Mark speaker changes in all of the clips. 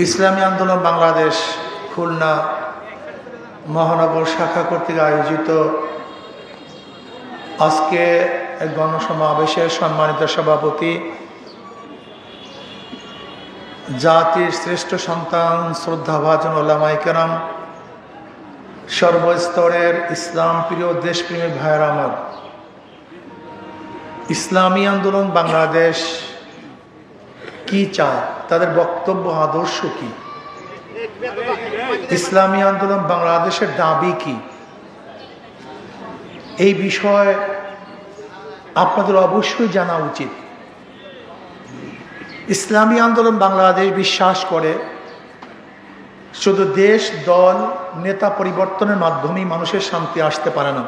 Speaker 1: ইসলামী আন্দোলন বাংলাদেশ খুলনা মহানগর শাখা কর্তৃক আয়োজিত আজকে এক গণসমাবেশের সম্মানিত সভাপতি, জাতির শ্রেষ্ঠ সন্তান শ্রদ্ধাভাজন ওলামায়ে কেরাম, সর্বস্তরের ইসলাম প্রিয় দেশপ্রেমী ভাইয়েরা আমার, ইসলামী আন্দোলন বাংলাদেশ কি চায়, তাদের বক্তব্য আদর্শ কি, ইসলামী আন্দোলন বাংলাদেশের দাবি কি, এই বিষয়ে আপনাদের অবশ্যই জানা উচিত। ইসলামী আন্দোলন বাংলাদেশ বিশ্বাস করে শুধু দেশ, দল, নেতা পরিবর্তনের মাধ্যমেই মানুষের শান্তি আসতে পারে না।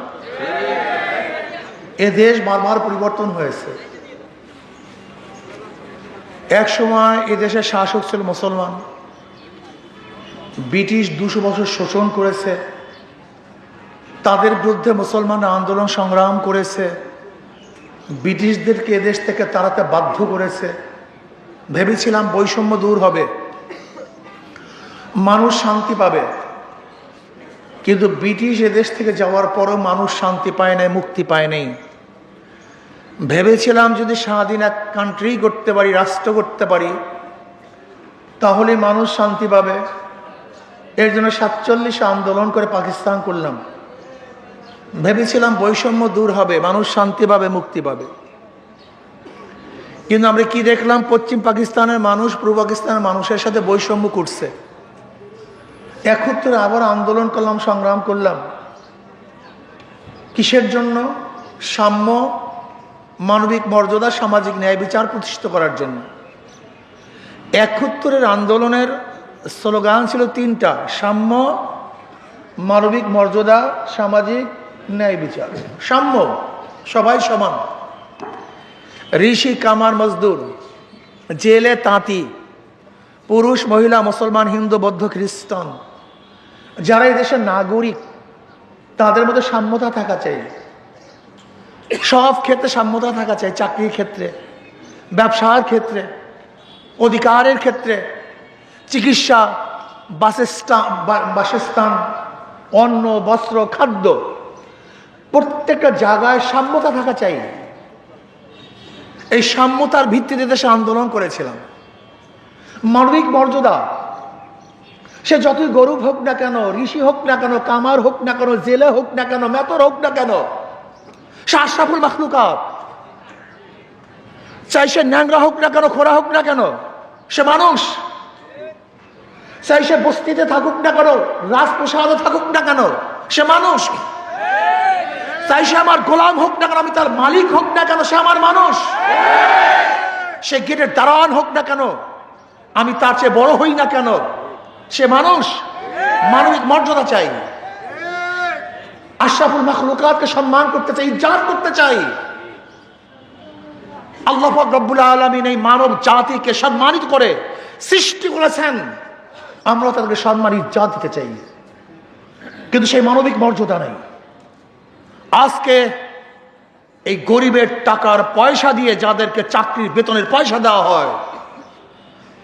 Speaker 1: এ দেশ বারবার পরিবর্তন হয়েছে। এক সময় এ দেশের শাসক ছিল মুসলমান, ব্রিটিশ 200 বছর শোষণ করেছে, তাদের বিরুদ্ধে মুসলমানরা আন্দোলন সংগ্রাম করেছে, ব্রিটিশদেরকে এদেশ থেকে তাড়াতে বাধ্য করেছে। ভেবেছিলাম বৈষম্য দূর হবে, মানুষ শান্তি পাবে, কিন্তু ব্রিটিশ এদেশ থেকে যাওয়ার পরও মানুষ শান্তি পায় নাই, মুক্তি পায় নাই। ভেবেছিলাম যদি স্বাধীন এক কান্ট্রি করতে পারি, রাষ্ট্র করতে পারি, তাহলে মানুষ শান্তি পাবে। এর জন্য 47 আন্দোলন করে পাকিস্তান করলাম। ভেবেছিলাম বৈষম্য দূর হবে, মানুষ শান্তি পাবে, মুক্তি পাবে। কিন্তু আমরা কি দেখলাম? পশ্চিম পাকিস্তানের মানুষ পূর্ব পাকিস্তানের মানুষের সাথে বৈষম্য করছে। 71 আবার আন্দোলন করলাম, সংগ্রাম করলাম। কিসের জন্য? সাম্য, মানবিক মর্যাদা, সামাজিক ন্যায় বিচার প্রতিষ্ঠিত করার জন্য। 71 আন্দোলনের স্লোগান ছিল 3টা: সাম্য, মানবিক মর্যাদা, সামাজিক ন্যায় বিচার। সাম্য, সবাই সমান, ঋষি কামার মজদুর, জেলে তাঁতি, পুরুষ মহিলা, মুসলমান হিন্দু বৌদ্ধ খ্রিস্টান, যারা এই দেশের নাগরিক, তাদের মধ্যে সাম্যতা থাকা চাই। সব ক্ষেত্রে সাম্যতা থাকা চাই, চাকরির ক্ষেত্রে, ব্যবসার ক্ষেত্রে, অধিকারের ক্ষেত্রে, চিকিৎসা, বাসস্থান, অন্ন, বস্ত্র, খাদ্য, প্রত্যেকটা জায়গায় সাম্যতা থাকা চাই। এই সাম্যতার ভিত্তিতে দেশে আন্দোলন করেছিলাম। মানবিক মর্যাদা, সে যতই গরিব হোক না কেন, ঋষি হোক না কেন, কামার হোক না কেন, জেলে হোক না কেন, মেতর হোক না কেন, সে আশরাফুল মাখলুকাত। চাই সে ন্যাংরা হোক না কেন, খোরা হোক না কেন, সে মানুষ। চাই সে বস্তিতে থাকুক না কেন, রাজপ্রসাদে থাকুক না কেন, সে মানুষ। চাই সে আমার গোলাম হোক না কেন, আমি তার মালিক হোক না কেন, সে আমার মানুষ। সে গেটের দারোয়ান হোক না কেন, আমি তার চেয়ে বড় হই না কেন, সে মানুষ। মানবিক মর্যাদা চাই, আশরাফুল মাখলুকাতকে সম্মান করতে চাই, ইজ্জত করতে চাই। আল্লাহ পাক রব্বুল আলামিন এই মানব জাতিকে সম্মানিত করে সৃষ্টি করেছেন, আমরা তাদেরকে সম্মান, ইজ্জত দিতে চাই, কিন্তু সেই মানবিক মর্যাদা নেই। আজকে এই গরিবের টাকার পয়সা দিয়ে যাদেরকে চাকরির বেতনের পয়সা দেওয়া হয়,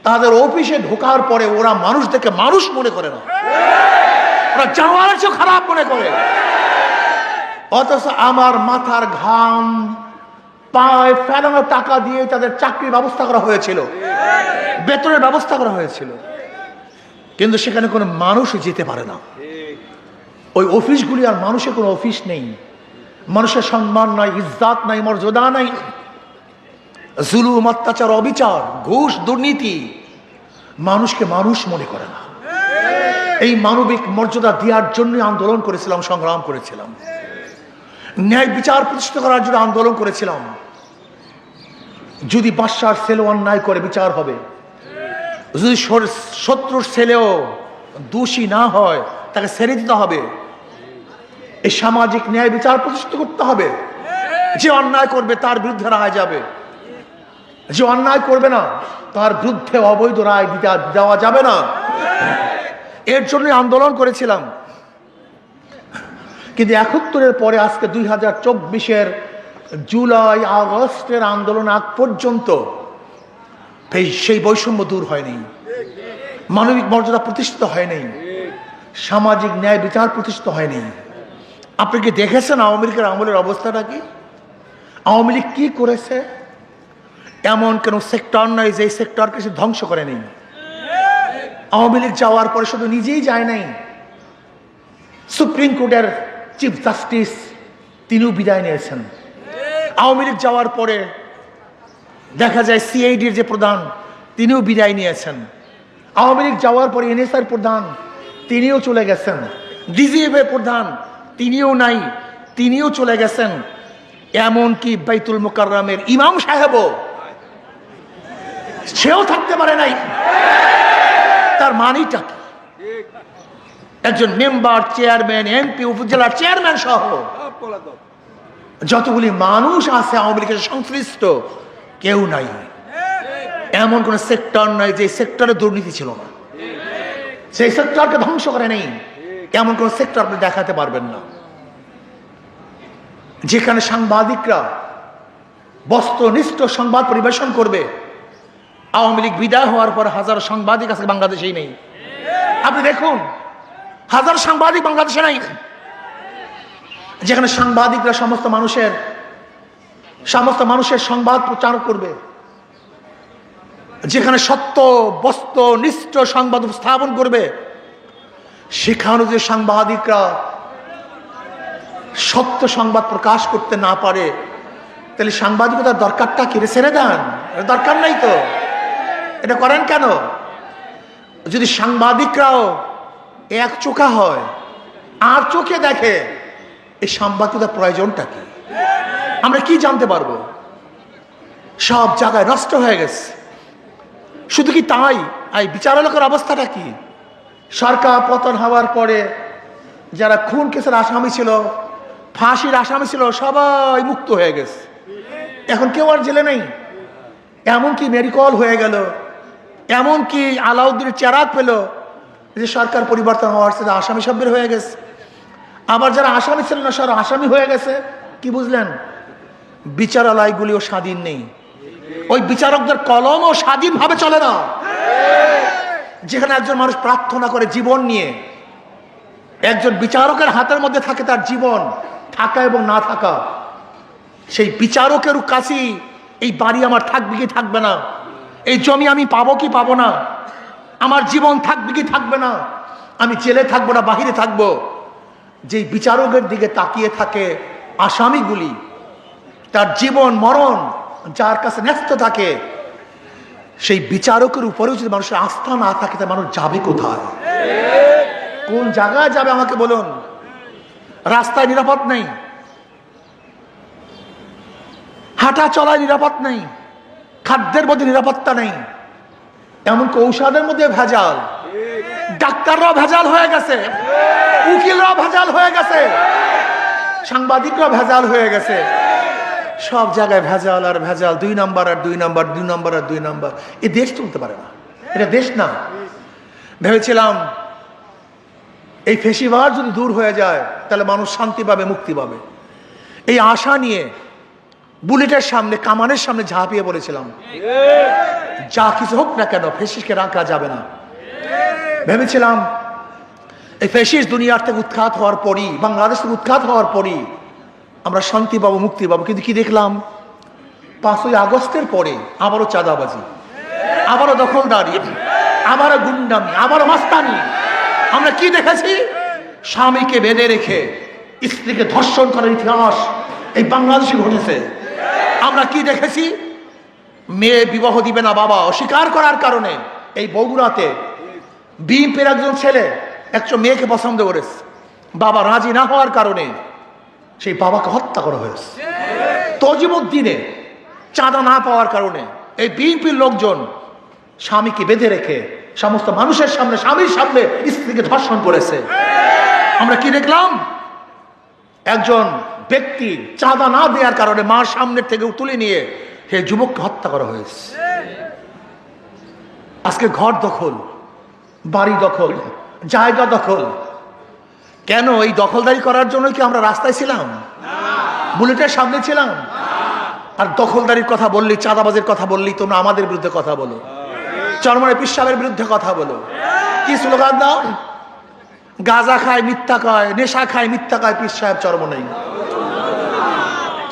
Speaker 1: তাদের অফিসে ঢোকার পরে ওরা মানুষদেরকে মানুষ মনে করে না, ওরা জানোয়ারের চেয়ে খারাপ মনে করে। অথচ আমার মাথার ঘাম পায়ে ফেলানো টাকা দিয়ে তাদের চাকরির ব্যবস্থা করা হয়েছিল, বেতনের ব্যবস্থা করা হয়েছিল, কিন্তু সেখানে কোনো মানুষই যেতে পারে না। ওই অফিসগুলি আর মানুষের কোনো অফিস নেই, মানুষের সম্মান নাই, ইজ্জত নাই, মর্যাদা নাই। জুলুম, অত্যাচার, অবিচার, ঘুষ, দুর্নীতি মানুষকে মানুষ মনে করে না। এই মানবিক মর্যাদা দেওয়ার জন্য আন্দোলন করেছিলাম, সংগ্রাম করেছিলাম, ন্যায় বিচার প্রতিষ্ঠিত করার জন্য আন্দোলন করেছিলাম। যদি বাদশার ছেলে অন্যায় করে বিচার হবে, যদি শত্রুর ছেলেও দোষী না হয় তাকে ছেড়ে দিতে হবে। এই সামাজিক ন্যায় বিচার প্রতিষ্ঠিত করতে হবে। যে অন্যায় করবে তার বিরুদ্ধে রায় যাবে, যে অন্যায় করবে না তার বিরুদ্ধে অবৈধ রায় দেওয়া যাবে না। এর জন্য আন্দোলন করেছিলাম। কিন্তু 71-এর পরে আজকে 2024-এর জুলাই আগস্টের আন্দোলন আগ পর্যন্ত সেই বৈষম্য দূর হয়নি। মানবিক মর্যাদা প্রতিষ্ঠিত হয়নি, সামাজিক ন্যায় বিচার প্রতিষ্ঠিত হয়নি। আপনি কি দেখেছেন আওয়ামী লীগের আমলের অবস্থাটা কি? আওয়ামী লীগ কি করেছে? এমন কোন সেক্টর নয় যে সেক্টরকে সে ধ্বংস করে নেই। আওয়ামী লীগ যাওয়ার পরে শুধু নিজেই যায় নাই, সুপ্রিম কোর্টের চিফ জাস্টিস তিনিও বিদায় নিয়েছেন। আওয়ামী লীগ যাওয়ার পরে দেখা যায় সিআইডির যে প্রধান তিনিও বিদায় নিয়েছেন। আওয়ামী লীগ যাওয়ার পরে এনএসআর প্রধান তিনিও চলে গেছেন। ডিজিএফ এর প্রধান তিনিও নাই, তিনিও চলে গেছেন। এমনকি বাইতুল মুকাররমের ইমাম সাহেবও সেও থাকতে পারে নাই। তার মানিটা কি? একজন মেম্বার, চেয়ারম্যান, এমপি, উপজেলার চেয়ারম্যান সহ যতগুলি মানুষ আছে আওয়ামী লীগের সংশ্লিষ্ট, কেউ নাই। এমন কোন সেক্টর নয় যে সেক্টরে দুর্নীতি ছিল না, সেই সেক্টরকে ধ্বংস করে নেই। এমন কোন সেক্টর আপনি দেখাতে পারবেন না যেখানে সাংবাদিকরা বস্তুনিষ্ঠ সংবাদ পরিবেশন করবে। আওয়ামী লীগ বিদায় হওয়ার পর হাজার সাংবাদিক আজকে বাংলাদেশেই নেই। আপনি দেখুন, হাজার সাংবাদিক বাংলাদেশে নাই। যেখানে সাংবাদিকরা সমস্ত মানুষের সংবাদ প্রচার করবে, যেখানে সত্য বস্তুনিষ্ঠ সংবাদ উপস্থাপন করবে, সেখানে যে সাংবাদিকরা সত্য সংবাদ প্রকাশ করতে না পারে, তাহলে সাংবাদিকতার দরকারটা কি? ছেড়ে দেন, দরকার নাই তো, এটা করেন কেন? যদি সাংবাদিকরাও এক চোখা হয় আর চোখে দেখে, এই সাংবাদিকতার প্রয়োজনটা কি? আমরা কি জানতে পারবো? সব জায়গায় নষ্ট হয়ে গেছে। শুধু কি তাই, এই বিচারালকের অবস্থাটা কি? সরকার পতন হওয়ার পরে যারা খুন কেসের আসামি ছিল, ফাঁসির আসামি ছিল, সবাই মুক্ত হয়ে গেছে। এখন কেউ আর জেলে নেই। এমনকি মেডিকল হয়ে গেল, এমনকি আলাউদ্দিনের চেরাগ পেল যে সরকার পরিবর্তন হওয়ার সাথে আসামি সব বের হয়ে গেছে। আবার যারা আসামি ছিল না, সব আসামি হয়ে গেছে। কি বুঝলেন? বিচারালয়গুলিও স্বাধীন নেই, ওই বিচারকদের কলমও স্বাধীনভাবে চলে না। যেখানে একজন মানুষ প্রার্থনা করে জীবন নিয়ে, একজন বিচারকের হাতের মধ্যে থাকে তার জীবন, থাকা এবং না থাকা। সেই বিচারকের কাছেই এই বাড়ি আমার থাকবে কি থাকবে না, এই জমি আমি পাবো কি পাবো না, আমার জীবন থাকবে কি থাকবে না, আমি জেলে থাকবো না বাহিরে থাকবো, যেই বিচারকের দিকে তাকিয়ে থাকে আসামিগুলি, তার জীবন মরণ যার কাছে ন্যস্ত থাকে, সেই বিচারকের উপরেও যদি মানুষের আস্থা না থাকে, তাহলে মানুষ যাবে কোথায়? কোন জায়গায় যাবে আমাকে বলুন? রাস্তায় নিরাপদ নেই, হাঁটা চলায় নিরাপদ নেই, খাদ্যের মধ্যে নিরাপত্তা নেই, এমনকি ঔষধের মধ্যে ভেজাল, ডাক্তাররাও ভেজাল হয়ে গেছে, উকিলরাও ভেজাল হয়ে গেছে, সাংবাদিকরাও ভেজাল হয়ে গেছে। সব জায়গায় ভেজাল আর ভেজাল, 2 নম্বর আর 2 নম্বর, 2 নম্বর আর 2 নম্বর। এই দেশ চলতে পারে না, এটা দেশ না। ভেবেছিলাম এই ফেসিবাদ যদি দূর হয়ে যায় তাহলে মানুষ শান্তি পাবে, মুক্তি পাবে। এই আশা নিয়ে বুলেটের সামনে, কামানের সামনে ঝাঁপিয়ে পড়েছিলাম। যা কিছু হোক না কেন, ফেসিসকে রাখা যাবে না। ভেবেছিলাম এই ফেসিস দুনিয়ার থেকে উৎখাত হওয়ার পরই, বাংলাদেশ থেকে উৎখাত হওয়ার পরই আমরা শান্তি পাবো, মুক্তি পাবো। কিন্তু কি দেখলাম? 5ই আগস্টের পরে আবারও চাঁদাবাজি, আবারও দখলদারি, আবারও গুন্ডামি, আবারও মাস্তানি। আমরা কি দেখেছি? স্বামীকে বেঁধে রেখে স্ত্রীকে ধর্ষণ করার ইতিহাস এই বাংলাদেশে ঘটেছে। আমরা কি দেখেছি? মেয়ে বিবাহ দিবে না বাবা অস্বীকার করার কারণে এই বগুড়াতে বিএনপির একজন ছেলে একজন মেয়েকে পছন্দ করেছে, বাবা রাজি না হওয়ার কারণে সেই বাবাকে হত্যা করা হয়েছে। তজিমুদ্দিনে চাঁদা না পাওয়ার কারণে এই বিএনপির লোকজন স্বামীকে বেঁধে রেখে সমস্ত মানুষের সামনে, স্বামীর সামনে স্ত্রীকে ধর্ষণ করেছে। আমরা কি দেখলাম? একজন ব্যক্তি চাঁদা না দেওয়ার কারণে মার সামনের থেকে তুলে নিয়ে সেই যুবককে হত্যা করা হয়েছে। আজকে ঘর দখল, বাড়ি দখল, জায়গা দখল। কেন? এই দখলদারি করার জন্য কি আমরা রাস্তায় ছিলাম? বুলেটের সামনে ছিলাম? আর দখলদারির কথা বললি, চাঁদাবাজের কথা বললি, তোমরা আমাদের বিরুদ্ধে কথা বলো। চরমনাই পীর সাহেবের বিরুদ্ধে কথা বলো, কি স্লোগান দাও? গাঁজা খায় মিথ্যা কয়, নেশা খায় মিথ্যা কয় পীর সাহেব চরমনাই।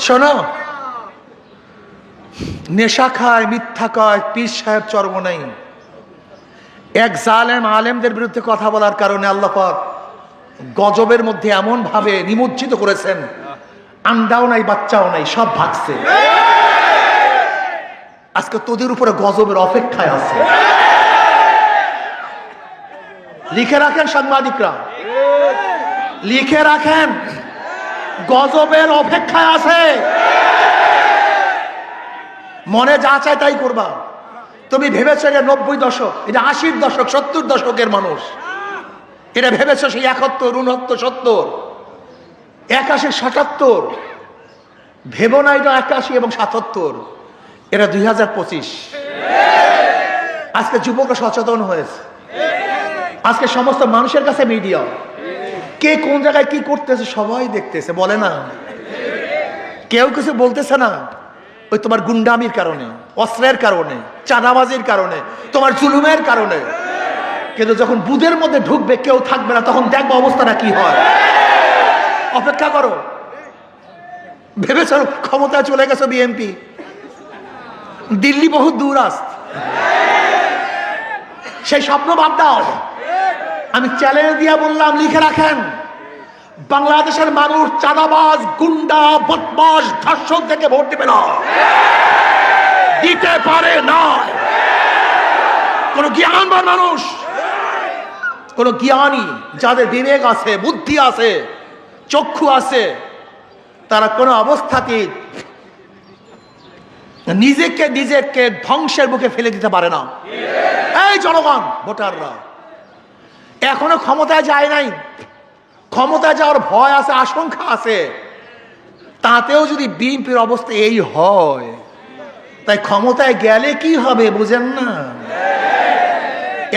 Speaker 1: শোনো, নেশা খায় মিথ্যা কয় পীর সাহেব চরমনাই। এক জালেম আলেমদের বিরুদ্ধে কথা বলার কারণে আল্লাহ পাক গজবের মধ্যে এমন ভাবে নিমজ্জিত করেছেন, আন্ডাও নাই বাচ্চাও নাই, সব ভাগছে। আজকে তোদের উপরে গজবের অপেক্ষায় আছে। লিখে রাখেন সাংবাদিকরা, লিখে রাখেন, গজবের অপেক্ষায় আছে। মনে যা চায় তাই করবা। তুমি ভেবেছো এটা 90 দশক, এটা 80 দশক, 70 দশকের মানুষ। এটা ভেবেছো সেই 71, 69, 70, 81, 77। ভেবো না এটা 81 এবং 77। এটা 2025। আজকে যুবকরা সচেতন হয়েছে। আজকে সমস্ত মানুষের কাছে মিডিয়া, কে কোন জায়গায় কি করতেছে সবাই দেখতেছে, বলে না? কেউ কিছু বলতেছে না। ওই তোমার গুন্ডামির কারণে, অস্ত্রের কারণে, চাঁদাবাজির কারণে, তোমার জুলুমের কারণে। কিন্তু যখন বুদের মধ্যে ঢুকবে, কেউ থাকবে না, তখন দেখবো অবস্থাটা কি হয়। অপেক্ষা করো। ভেবেছ ক্ষমতায় চলে গেছো বিএনপি, দিল্লি বহুত দূর আস্ত, সেই স্বপ্ন বাদ দাও। আমি চ্যালেঞ্জ দিয়া বললাম, লিখে রাখেন, বাংলাদেশের মানুষ চাঁদাবাজ, গুন্ডা, বদমাশ, ধর্ষক থেকে ভোট দিবে না, দিতে পারে না। কোন জ্ঞানবান মানুষ, কোন জ্ঞানী, যাদের বিবেক আছে, বুদ্ধি আছে, চক্ষু আছে, তারা কোন অবস্থাতে নিজেকে ধ্বংসের বুকে ফেলে দিতে পারে না। এই জনগণ, ভোটাররা এখনো ক্ষমতায় যায় নাই, ক্ষমতায় যাওয়ার ভয় আছে, আশঙ্কা আছে। তাতেও যদি বিএনপির অবস্থা এই হয়, তাই ক্ষমতায় গেলে কি হবে বুঝেন না?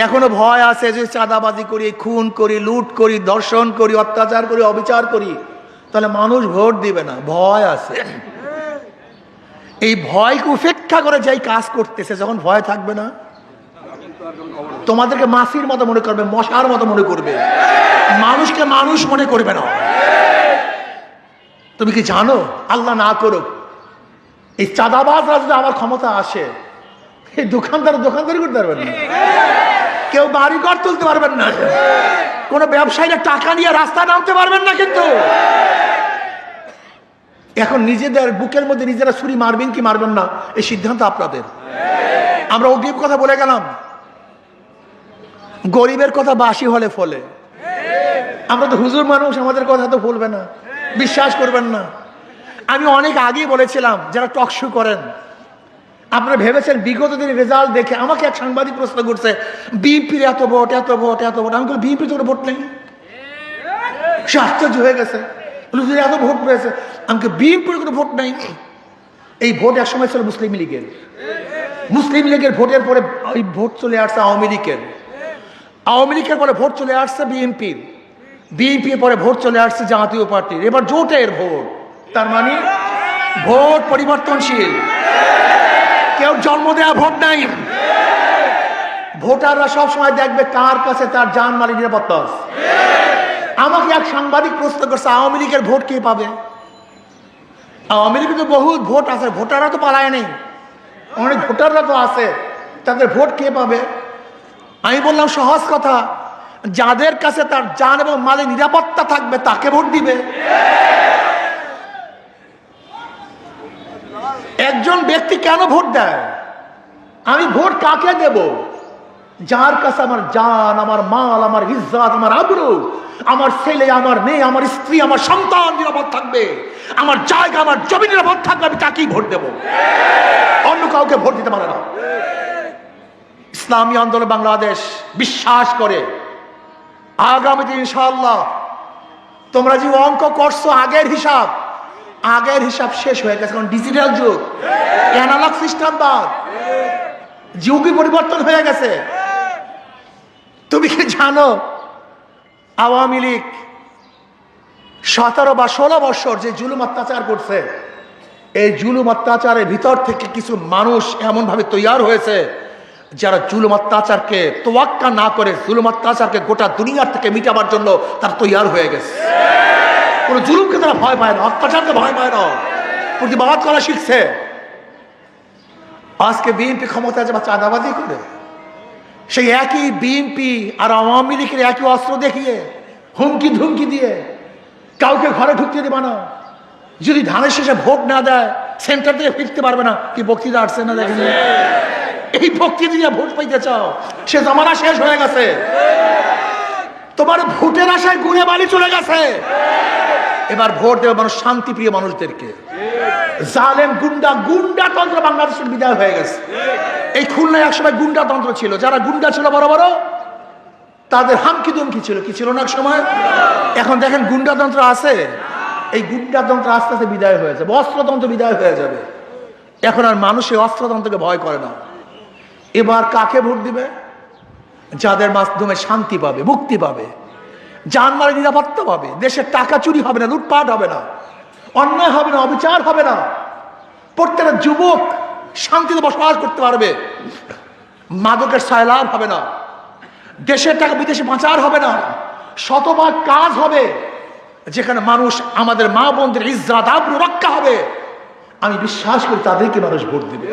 Speaker 1: এখনো ভয় আছে যে চাঁদাবাজি করি, খুন করি, লুট করি, ধর্ষণ করি, অত্যাচার করি, অবিচার করি, তাহলে মানুষ ভোট দিবে না, ভয় আছে। এই ভয়কে উপেক্ষা করে যাই কাজ করতেছে, যখন ভয় থাকবে না, তোমাদেরকে মাছির মতো মনে করবে, মশার মতো মনে করবে, মানুষকে মানুষ মনে করবে না। তুমি কি জানো, আল্লাহ না করুক, এই চাঁদাবাজরা যদি আমার ক্ষমতা আসে, এই দোকানদারি করতে পারবেন না, কেউ বাড়ি ঘর তুলতে পারবেন না, কোন ব্যবসায়ীরা টাকা নিয়ে রাস্তায় নামতে পারবেন না। কিন্তু এখন নিজেদের বুকের মধ্যে নিজেরা ছুরি মারবেন কি মারবেন না, এই সিদ্ধান্ত আপনাদের। আমরা অগ্রিম কথা বলে গেলাম, গরিবের কথা বাসি হলে ফলে। আমরা তো হুজুর মানুষ, আমাদের কথা তো বলবে না, বিশ্বাস করবেন না। আমি অনেক আগেই বলেছিলাম, যারা টক শো করেন, আপনারা ভেবেছেন বিগত দিনের রেজাল্ট দেখে আমাকে এক সাংবাদিক প্রশ্ন করছে, বিএনপির এত ভোট, এত ভোট, এত ভোট। আমি বলি, বিএনপির তো ভোট নেই। সে আশ্চর্য হয়ে গেছে, এত ভোট পেয়েছে। আমাকে বিএনপির কোনো ভোট নেই। এই ভোট একসময় ছিল মুসলিম লীগের। মুসলিম লীগের ভোটের পরে ওই ভোট চলে আসছে আওয়ামী লীগের। আওয়ামী লীগের পরে ভোট চলে আসছে বিএনপির। বিএনপির পরে ভোট চলে আসছে জাতীয় পার্টির। এবার জোটের ভোট, তার মানে ভোট পরিবর্তনশীল, কেউ জন্ম দেয়া ভোট নাই। ভোটাররা সবসময় দেখবে কার কাছে তার জানমালের নিরাপত্তা আছে। আমাকে এক সাংবাদিক প্রশ্ন করছে, আওয়ামী লীগের ভোট কে পাবে? আওয়ামী লীগের তো বহুত ভোট আছে, ভোটাররা তো পালায় নেই, অনেক ভোটাররা তো আছে, তাদের ভোট কে পাবে? আমি বললাম, সহজ কথা, যাদের কাছে তার জান এবং মালের নিরাপত্তা থাকবে তাকে ভোট দিবে। একজন ব্যক্তি কেন ভোট দেয়? আমি ভোট কাকে দেব? যার কাছে আমার জান, আমার মাল, আমার ইজ্জত, আমার আবরু, আমার ছেলে, আমার মেয়ে, আমার স্ত্রী, আমার সন্তান নিরাপদ থাকবে, আমার জায়গা, আমার জমি নিরাপদ থাকবে, আমি তাকেই ভোট দেব, অন্য কাউকে ভোট দিতে পারে না। ইসলামী আন্দোলন বাংলাদেশ বিশ্বাস করে আগামীতে ইনশাআল্লাহ তোমরা যে অঙ্ক করছো, আগের হিসাব শেষ হয়ে গেছে, কারণ ডিজিটাল যুগ, অ্যানালগ সিস্টেম বাদ, যুগই পরিবর্তন হয়ে গেছে। তুমি কি জানো, আওয়ামী লীগ 17 বা 16 বছর যে জুলুম অত্যাচার করছে, এই জুলুম অত্যাচারের ভিতর থেকে কিছু মানুষ এমন ভাবে তৈরি হয়েছে যারা জুলুম অত্যাচারকে তোয়াক্কা না করে জুলুম অত্যাচারকে গোটা দুনিয়ার থেকে মিটাবার জন্য তারা তৈয়ার হয়ে গেছে। কোনো জুলুমকে তারা ভয় পায় না, অত্যাচারকে ভয় পায় না, প্রতিবাদ করা শিখছে। আজকে বিএনপি ক্ষমতায় যাবে চাঁদাবাজি করে, সেই একই বিএনপি আর আওয়ামী লীগের একই অস্ত্র দেখিয়ে হুমকি ধুমকি দিয়ে কাউকে ঘরে ঢুকতে দেবে না, যদি ধানের শেষে ভোট না দেয় সেন্টার থেকে ফিরতে পারবে না। কি বক্তৃতা আসছে না দেখেন? এই বক্তৃতা দিয়ে ভোট পাইতে চাও, সে জমানা শেষ হয়ে গেছে। তোমার ভোটের আশায় গুড়ে বালি চলে গেছে। এবার ভোট দেবে মানুষ শান্তিপ্রিয় মানুষদেরকে। জালেম গুন্ডাতন্ত্র বাংলাদেশের বিদায় হয়ে গেছে। এই খুলনায় একসময় গুন্ডাতন্ত্র ছিল, যারা গুন্ডা ছিল বড় বড় তাদের হামকি দমকি ছিল, কি ছিল না এক সময়? এখন দেখেন গুন্ডাতন্ত্র আছে, এই গুন্ডাতন্ত্র আস্তে আস্তে বিদায় হয়ে যাবে, অস্ত্রতন্ত্র বিদায় হয়ে যাবে। এখন আর মানুষ এই অস্ত্রতন্ত্রকে ভয় করে না। এবার কাকে ভোট দিবে? যাদের মাধ্যমে শান্তি পাবে, মুক্তি পাবে, জানমালের নিরাপত্তা পাবে, দেশের টাকা চুরি হবে না, লুটপাট হবে না, অন্যায় হবে না, অবিচার হবে না, প্রত্যেকটা যুবক শান্তিতে বসবাস করতে পারবে, মাদকের সায়লাভ হবে না, দেশের টাকা বিদেশে পাচার হবে না, শতভাগ কাজ হবে যেখানে মানুষ আমাদের মা বোনদের ইজ্জত আবরু রক্ষা হবে। আমি বিশ্বাস করি তাদেরকে মানুষ ভোট দিবে।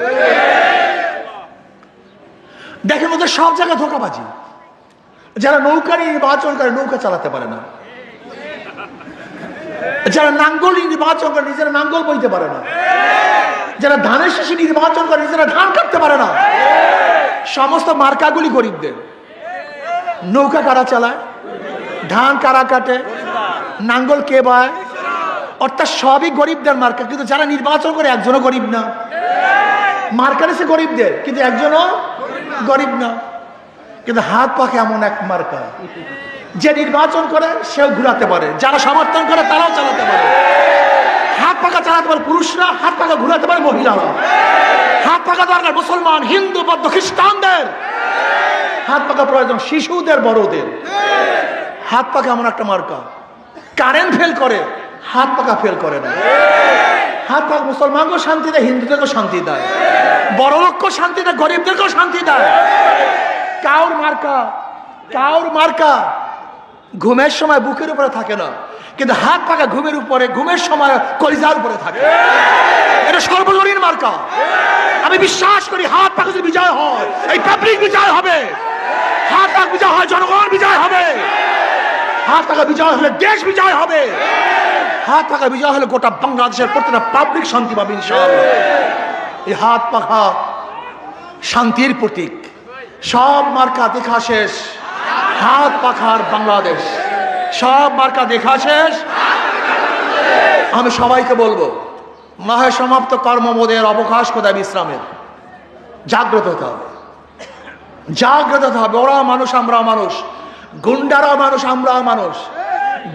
Speaker 1: দেখেন ওদের সব জায়গায় ধোঁকাবাজি। যারা নৌকা নিয়ে নির্বাচন করে নৌকা চালাতে পারে না, যারা নাঙ্গল নিয়ে নির্বাচন করে নিজেরা নাঙ্গল বইতে পারে না, যারা ধানের শেষে নির্বাচন করে নিজেরা ধান কাটতে পারে না। সমস্ত মার্কাগুলি গরিবদের। নৌকা কারা চালায়, ধান কারা কাটে, নাঙ্গল কে বায়, অর্থাৎ সবই গরিবদের মার্কা। কিন্তু যারা নির্বাচন করে একজনও গরিব না। মার্কা নিছে গরিবদের, কিন্তু একজনও গরিব না। কিন্তু হাত পাখে এমন এক মার্কা, যে নির্বাচন করে সেও ঘুরাতে পারে, যারা সমর্থন করে তারাও চালাতে পারে। হাত পাখা চালাতে পারে পুরুষরা, হাত পাখা ঘুরাতে পারে মহিলারা। হাত পাখা দরকার মুসলমান, হিন্দু, বৌদ্ধ, খ্রিস্টানদের। হাত পাখা প্রয়োজন শিশুদের, বড়দের। হাত পাখা এমন একটা মার্কা, কারেন্ট ফেল করে, হাত পাখা ফেল করে না। হাত পাখা মুসলমানকেও শান্তি দেয়, হিন্দুদেরকেও শান্তি দেয়, বড় লোককেও শান্তি দেয়, গরিবদেরকেও শান্তি দেয়। কাউর মার্কা ঘুমের সময় বুকের উপরে থাকে না, কিন্তু হাত পাখা ঘুমের উপরে, ঘুমের সময় কলিজার উপরে থাকে। এটা সর্বজনীন মার্কা। আমি বিশ্বাস করি হাত পাখা যদি বিজয় হয়, এই পাবলিক বিজয় হবে। হাত পাখা বিজয় হয়, জনগণ বিজয় হবে। হাত পাখা বিজয় হলে দেশ বিজয় হবে। হাত পাখা বিজয় হলে গোটা বাংলাদেশের প্রত্যেকটা পাবলিক শান্তি পাবে ইনশাআল্লাহ। এই হাত পাখা শান্তির প্রতীক। সব মার্কা দেখা শেষ, হাত পাখার বাংলাদেশ। সব মার্কা দেখা শেষ। আমি সবাইকে বলবো, মাহে সমাপ্ত কর্মবোধের অবকাশ কোথায় বিশ্রামের। জাগ্রত হতে হবে, জাগ্রত হতে হবে। ওরা মানুষ, আমরা মানুষ, গুন্ডারা মানুষ, আমরা মানুষ।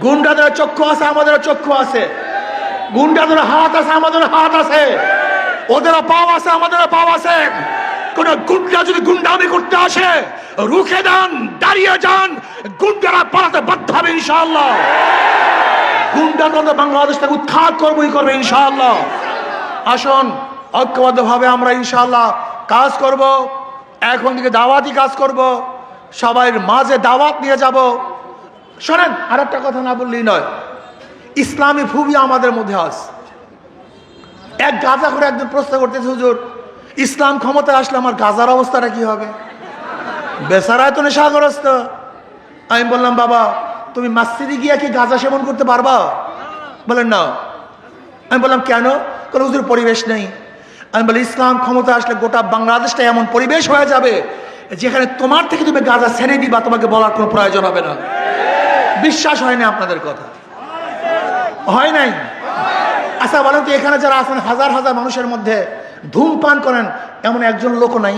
Speaker 1: গুন্ডাদের চক্ষু আছে, আমাদের চক্ষু আছে। গুন্ডাদের হাত আছে, আমাদের হাত আছে। ওদের পাও আছে, আমাদের পাও আছে। কোন গুন্ডা যদি গুন্ডামি করতে আসে, রুখে দেন, দাঁড়িয়ে যান। গুন্ডারা পালাতে বাধ্য হবে ইনশাআল্লাহ। গুন্ডাতন্ত্র বাংলাদেশ থেকে উৎখাত করবই করবে ইনশাআল্লাহ। আসুন ঐক্যবদ্ধভাবে আমরা ইনশাআল্লাহ কাজ করব। এখন থেকে দাওয়াতি কাজ করব, সবাই মাঝে দাওয়াত নিয়ে যাব। শোনেন, আর একটা কথা না বললেই নয়, ইসলামী খুবই আমাদের মধ্যে আছে। এক গাঁজা করে একজন প্রশ্ন করতেছে, হুজুর ইসলাম ক্ষমতায় আসলে আমার গাঁজার অবস্থাটা কি হবে? বেচারায় তো নেশাগ্রস্ত। আমি বললাম, বাবা তুমি মসজিদে গিয়ে কি গাঁজা সেবন করতে পারবা? বলেন না। আমি বললাম কেন? কারণ হুজুর পরিবেশ নেই। আমি বলি ইসলাম ক্ষমতা আসলে গোটা বাংলাদেশটা এমন পরিবেশ হয়ে যাবে যেখানে তোমার থেকে তুমি গাঁজা ছেড়ে দিবা, তোমাকে বলার কোনো প্রয়োজন হবে না। বিশ্বাস হয় না আপনাদের কথা? হয় নাই? আচ্ছা বলেন তো, এখানে যারা আছেন হাজার হাজার মানুষের মধ্যে ধূমপান করেন এমন একজন লোক নাই?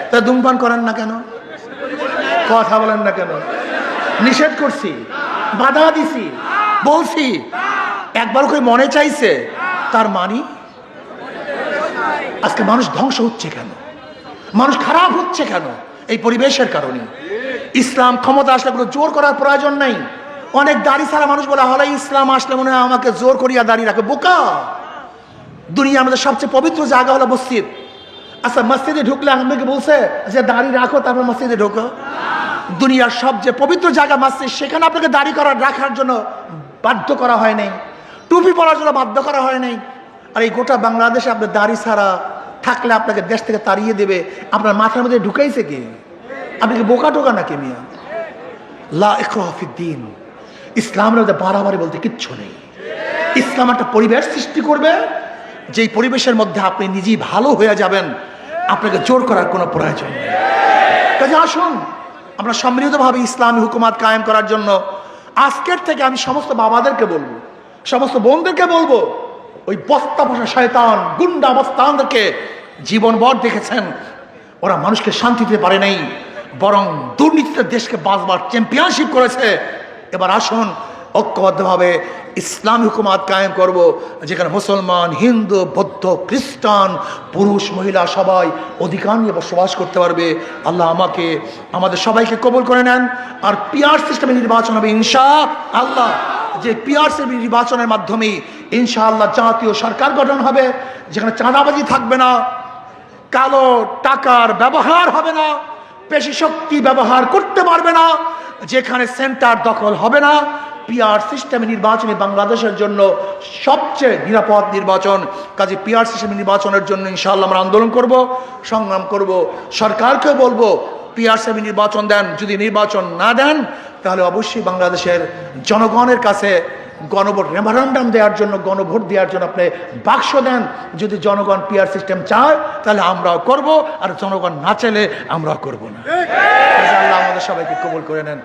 Speaker 1: তা ধূমপান করেন না কেন? কথা বলেন না কেন? নিষেধ করছি, বাধা দিছি, বলছি, একবার করে মনে চাইছে, তার মানি আজকে মানুষ ধ্বংস হচ্ছে কেন? মানুষ খারাপ হচ্ছে কেন? এই পরিবেশের কারণে। ইসলাম ক্ষমতা আসলে কোনো জোর করার প্রয়োজন নাই। অনেক দাড়ি ছাড়া মানুষ বলে হলে ইসলাম আসলে মনে হয় আমাকে জোর করিয়া দাঁড়িয়ে রাখে। বোকা। দুনিয়া আমাদের সবচেয়ে পবিত্র জায়গা হলো মসজিদ। আচ্ছা, মসজিদে ঢুকলে আমাকে বলছে যে দাড়ি রাখো, তারপর মসজিদে ঢোকো? দুনিয়ার সবচেয়ে পবিত্র জায়গা মসজিদ, সেখানে আপনাকে দাড়ি রাখার জন্য বাধ্য করা হয় নাই, টুপি পরার জন্য বাধ্য করা হয় নাই। আর এই গোটা বাংলাদেশে আপনার দাড়ি ছাড়া থাকলে আপনাকে দেশ থেকে তাড়িয়ে দেবে, আপনার মাথার মধ্যে ঢুকাইছে কে? আপনি কি বোকা টোকা নাকি মিয়া? লা ইকরাহা ফিদ্দীন, ইসলামের মধ্যে বাড়াবাড়ি বলতে কিচ্ছু নেই। ইসলাম একটা পরিবেশ সৃষ্টি করবে, যেই পরিবেশের মধ্যে আপনি নিজেই ভালো হয়ে যাবেন, আপনাকে জোর করার কোনো প্রয়োজন নেই। কাজে আসুন আমরা সম্মিলিতভাবে ইসলামী হুকুমাত কায়েম করার জন্য আজকের থেকে আমি সমস্ত বাবাদেরকে বলবো, সমস্ত বোনদেরকে বলবো, ওই বস্তা বসা শয়তান গুন্ডা বস্তানদেরকে জীবনভর দেখেছেন, ওরা মানুষকে শান্তি দিতে পারে নাই, বরং দুর্নীতিতে দেশকে বাঁচবার চ্যাম্পিয়নশিপ করেছে। এবার আসুন ঐক্যবদ্ধভাবে ইসলামী হুকুমাত কায়েম করব, যেখানে মুসলমান, হিন্দু, বৌদ্ধ, খ্রিস্টান, পুরুষ, মহিলা সবাই অধিকার নিয়ে বসবাস করতে পারবে। আল্লাহ আমাকে, আমাদের সবাইকে কবুল করে নেন। আর পিআর সিস্টেমে নির্বাচন হবে ইনশাআল্লাহ, যে পিআর সিস্টেমের নির্বাচনের মাধ্যমে ইনশাআল্লাহ জাতীয় সরকার গঠন হবে, যেখানে চাঁদাবাজি থাকবে না, কালো টাকার ব্যবহার হবে না, পেশি শক্তি ব্যবহার করতে পারবে না, যেখানে সেন্টার দখল হবে না। পিআর সিস্টেমে নির্বাচনে বাংলাদেশের জন্য সবচেয়ে নিরাপদ নির্বাচন। কাজে পিআর সিস্টেমে নির্বাচনের জন্য ইনশাআল্লাহ আমরা আন্দোলন করব, সংগ্রাম করব। সরকারকে বলবো পিআর সিস্টেমে নির্বাচন দেন, যদি নির্বাচন না দেন তাহলে অবশ্যই বাংলাদেশের জনগণের কাছে গণভোট রেফারেন্ডাম দেওয়ার জন্য, গণভোট দেওয়ার জন্য আপনি বাক্স দেন। যদি জনগণ পিআর সিস্টেম চায় তাহলে আমরাও করব, আর জনগণ না চাইলে আমরাও করব না। আল্লাহ আমাদের সবাইকে কবুল করে নেন।